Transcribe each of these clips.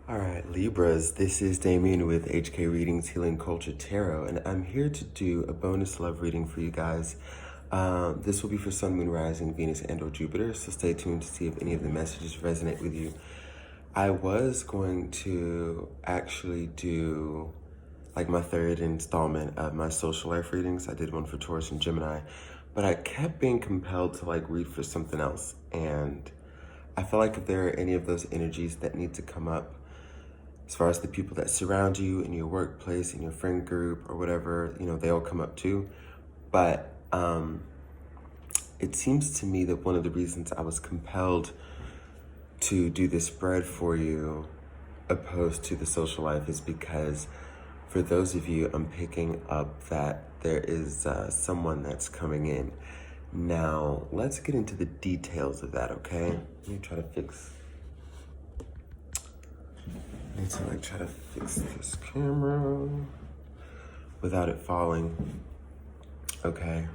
All right, Libras, this is Damien with HK Readings Healing Culture Tarot, and I'm here to do a bonus love reading for you guys. This will be for Sun, Moon, Rising, Venus, and or Jupiter, so stay tuned to see if any of the messages resonate with you. I was going to actually do like my third installment of my social life readings. I did one for Taurus and Gemini, but I kept being compelled to like read for something else, and I feel like if there are any of those energies that need to come up, as far as the people that surround you in your workplace, in your friend group or whatever, they all come up too. But it seems to me that one of the reasons I was compelled to do this spread for you opposed to the social life is because for those of you, I'm picking up that there is someone that's coming in. Now, let's get into the details of that, okay? Let me try to fix... I need to try to fix this camera without it falling. Okay.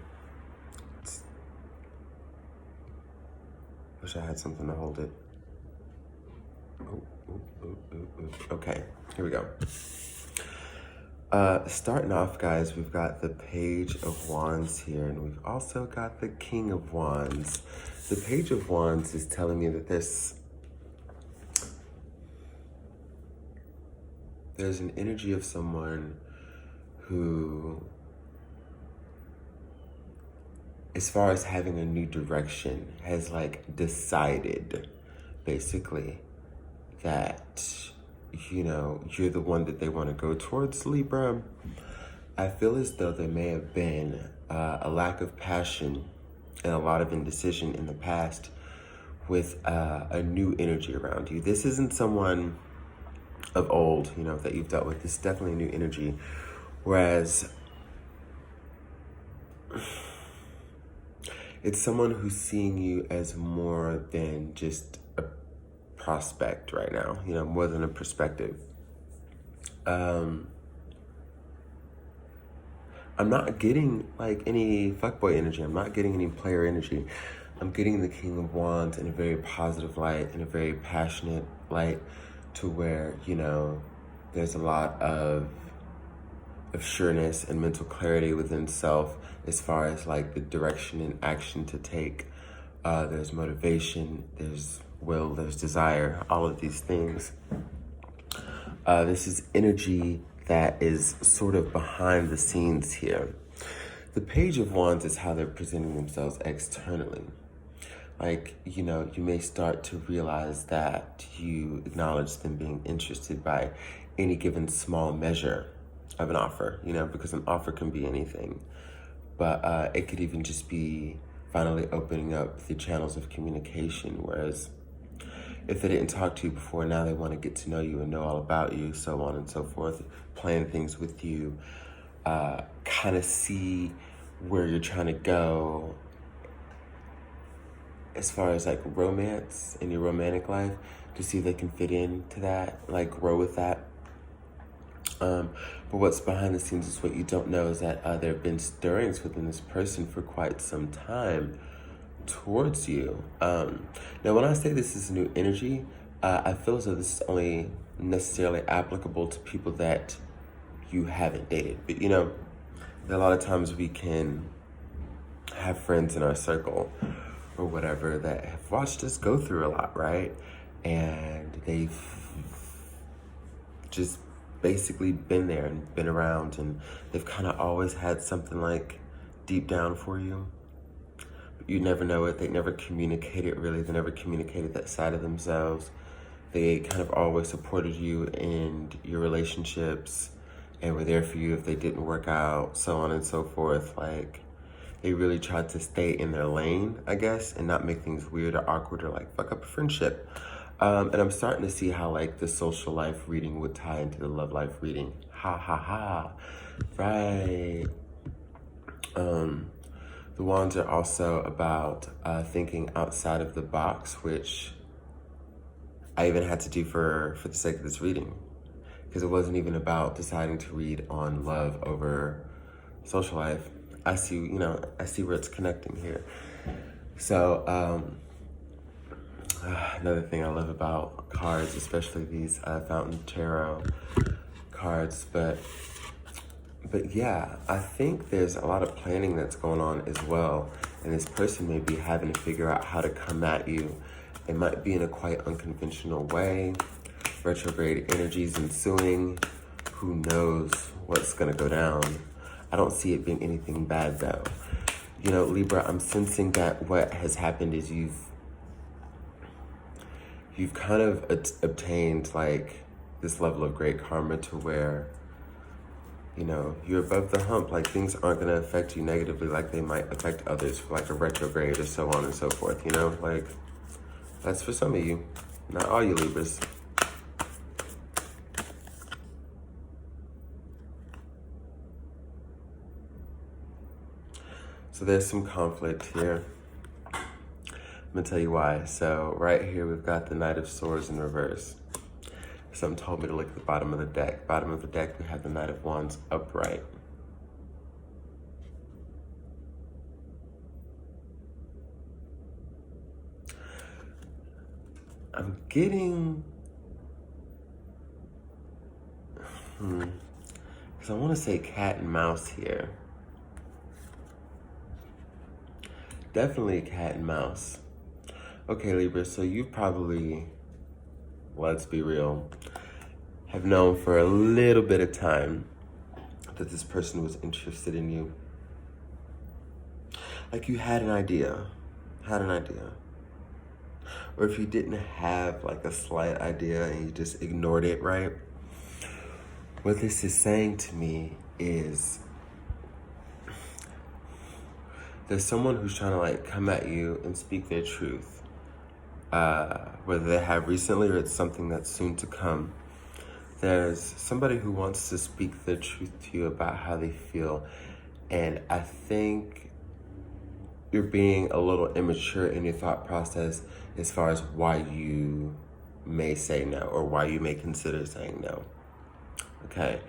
Wish I had something to hold it. Okay, here we go. Starting off, guys, we've got the Page of Wands here, and we've also got the King of Wands. The Page of Wands is telling me that there's an energy of someone who, as far as having a new direction, has decided basically that, you're the one that they want to go towards, Libra. I feel as though there may have been a lack of passion and a lot of indecision in the past with a new energy around you. This isn't someone of old, that you've dealt with. This is definitely a new energy. Whereas it's someone who's seeing you as more than just a prospect right now, more than a perspective. I'm not getting any fuckboy energy. I'm not getting any player energy. I'm getting the King of Wands in a very positive light, in a very passionate light, to where, there's a lot of sureness and mental clarity within self as far as the direction and action to take. There's motivation, there's will, there's desire, all of these things. This is energy that is sort of behind the scenes here. The Page of Wands is how they're presenting themselves externally. You may start to realize that you acknowledge them being interested by any given small measure of an offer, because an offer can be anything. But it could even just be finally opening up the channels of communication, whereas if they didn't talk to you before, now they want to get to know you and know all about you, so on and so forth, plan things with you, kind of see where you're trying to go as far as romance in your romantic life, to see if they can fit into that, grow with that. But what's behind the scenes is what you don't know is that there have been stirrings within this person for quite some time towards you. Now, when I say this is new energy, I feel as though this is only necessarily applicable to people that you haven't dated. But, a lot of times we can have friends in our circle or whatever that have watched us go through a lot, right? And they've just basically been there and been around, and they've kind of always had something deep down for you. But you never know it. They never communicated really. They never communicated that side of themselves. They kind of always supported you in your relationships and were there for you if they didn't work out, so on and so forth. They really tried to stay in their lane, I guess, and not make things weird or awkward or fuck up a friendship. And I'm starting to see how the social life reading would tie into the love life reading. Ha ha ha. Right. The Wands are also about thinking outside of the box, which I even had to do for the sake of this reading, because it wasn't even about deciding to read on love over social life. I see where it's connecting here. So, Another thing I love about cards, especially these Fountain Tarot cards, but yeah, I think there's a lot of planning that's going on as well, and this person may be having to figure out how to come at you. It might be in a quite unconventional way. Retrograde energies ensuing. Who knows what's gonna go down? I don't see it being anything bad though. You know, Libra, I'm sensing that what has happened is you've kind of obtained like this level of great karma to where, you know, you're above the hump. Like things aren't gonna affect you negatively like they might affect others for like a retrograde or so on and so forth, you know? Like, that's for some of you, not all you Libras. So there's some conflict here. I'm gonna tell you why. So right here, we've got the Knight of Swords in reverse. Something told me to look at the bottom of the deck. Bottom of the deck, we have the Knight of Wands upright. I'm getting, because I want to say cat and mouse here. Definitely cat and mouse. Okay, Libra, so you probably, let's be real, have known for a little bit of time that this person was interested in you. Like you had an idea. Or if you didn't have like a slight idea and you just ignored it, right? What this is saying to me is there's someone who's trying to like come at you and speak their truth. Whether they have recently or it's something that's soon to come. There's somebody who wants to speak the truth to you about how they feel. And I think you're being a little immature in your thought process as far as why you may say no or why you may consider saying no. Okay.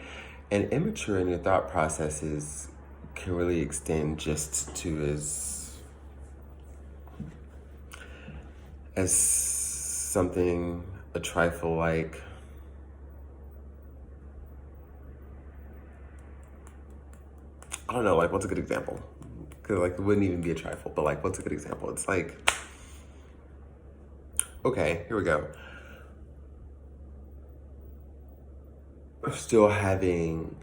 And immature in your thought processes can really extend just to as something, a trifle like, I don't know, like what's a good example? Because like it wouldn't even be a trifle, but like what's a good example? It's like, okay, here we go. Still having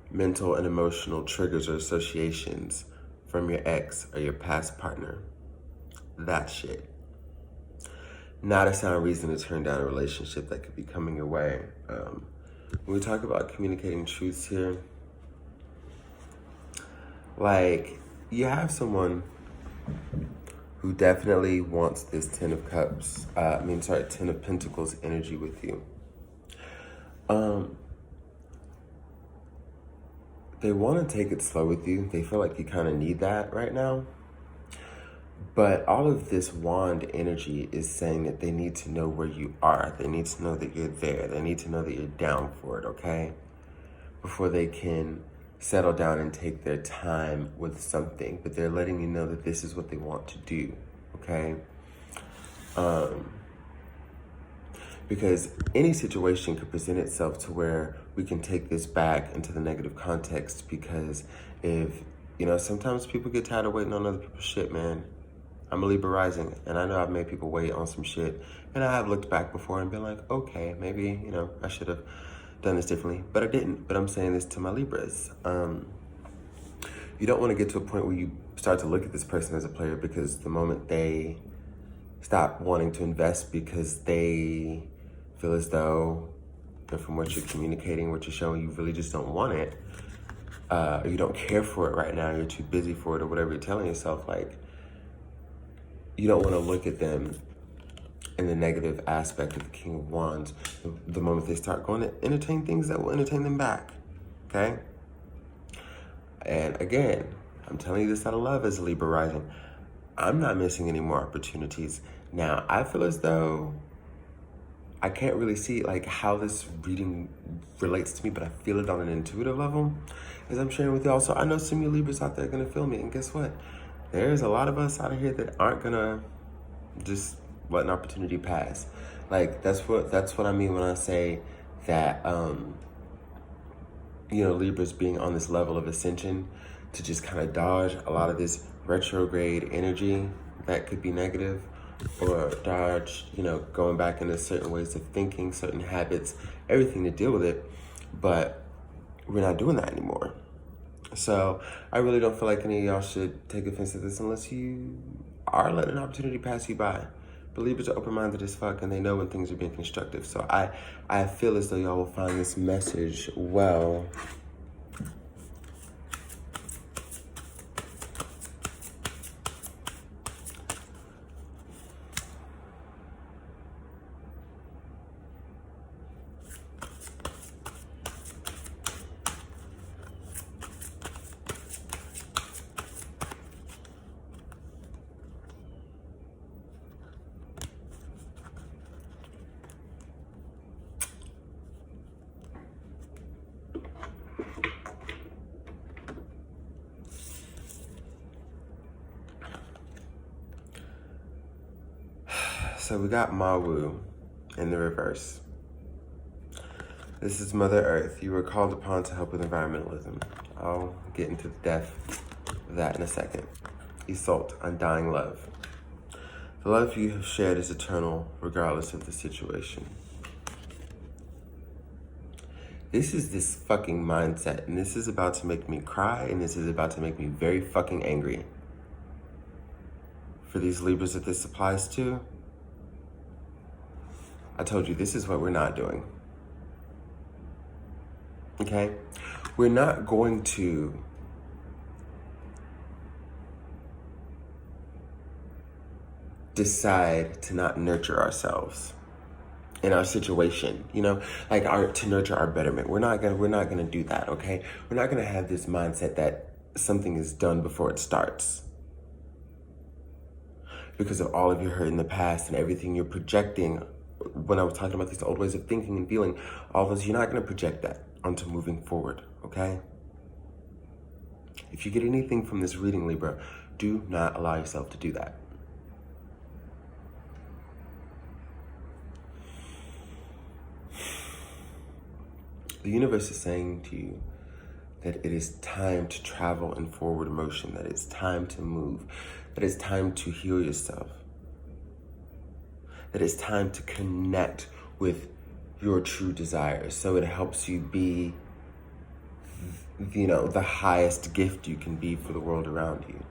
mental and emotional triggers or associations from your ex or your past partner. That shit. Not a sound reason to turn down a relationship that could be coming your way. When we talk about communicating truths here, like you have someone who definitely wants this Ten of Pentacles energy with you. They want to take it slow with you. They feel like you kind of need that right now. But all of this wand energy is saying that they need to know where you are. They need to know that you're there. They need to know that you're down for it, okay? Before they can settle down and take their time with something. But they're letting you know that this is what they want to do, okay? Because any situation could present itself to where we can take this back into the negative context, because if, you know, sometimes people get tired of waiting on other people's shit, man. I'm a Libra rising, and I know I've made people wait on some shit, and I have looked back before and been like, okay, maybe, you know, I should have done this differently, but I didn't. But I'm saying this to my Libras. You don't want to get to a point where you start to look at this person as a player, because the moment they stop wanting to invest because they feel as though, and from what you're communicating, what you're showing, you really just don't want it, or you don't care for it right now, you're too busy for it, or whatever you're telling yourself, like, you don't want to look at them in the negative aspect of the King of Wands the moment they start going to entertain things that will entertain them back, okay? And again, I'm telling you this out of love as a Libra rising. I'm not missing any more opportunities. Now, I feel as though I can't really see like how this reading relates to me, but I feel it on an intuitive level as I'm sharing with y'all. So I know some of you Libras out there are gonna feel me, and guess what? There's a lot of us out of here that aren't gonna just Let an opportunity pass. Like, that's what I mean when I say that, Libra's being on this level of ascension to just kind of dodge a lot of this retrograde energy that could be negative, or dodge, going back into certain ways of thinking, certain habits, everything to deal with it. But we're not doing that anymore. So I really don't feel like any of y'all should take offense to this unless you are letting an opportunity pass you by. Believers are open-minded as fuck, and they know when things are being constructive. So I feel as though y'all will find this message well. So we got Mawu in the reverse. This is Mother Earth. You were called upon to help with environmentalism. I'll get into the depth of that in a second. Isolde, undying love. The love you have shared is eternal, regardless of the situation. This is this fucking mindset, and this is about to make me cry, and this is about to make me very fucking angry. For these Libras that this applies to, I told you, this is what we're not doing. Okay? We're not going to decide to not nurture ourselves in our situation, to nurture our betterment. We're not gonna do that, okay? We're not gonna have this mindset that something is done before it starts. Because of all of your hurt in the past and everything you're projecting. When I was talking about these old ways of thinking and feeling, all those, you're not going to project that onto moving forward, okay? If you get anything from this reading, Libra, do not allow yourself to do that. The universe is saying to you that it is time to travel in forward motion, that it's time to move, that it's time to heal yourself, that it's time to connect with your true desires, so it helps you be, the highest gift you can be for the world around you.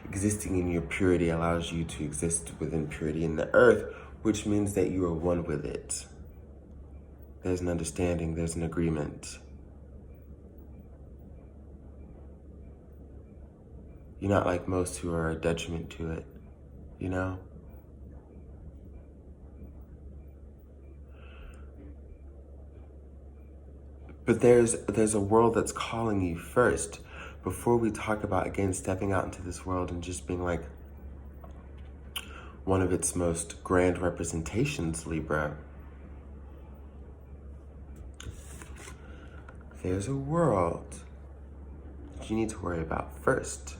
Existing in your purity allows you to exist within purity in the earth, which means that you are one with it. There's an understanding, there's an agreement. You're not like most who are a detriment to it, But there's a world that's calling you first. Before we talk about, again, stepping out into this world and just being like one of its most grand representations, Libra, there's a world that you need to worry about first.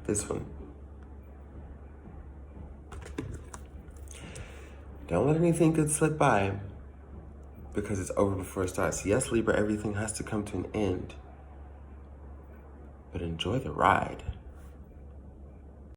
This one. Don't let anything good slip by, because it's over before it starts. Yes, Libra, everything has to come to an end, but enjoy the ride.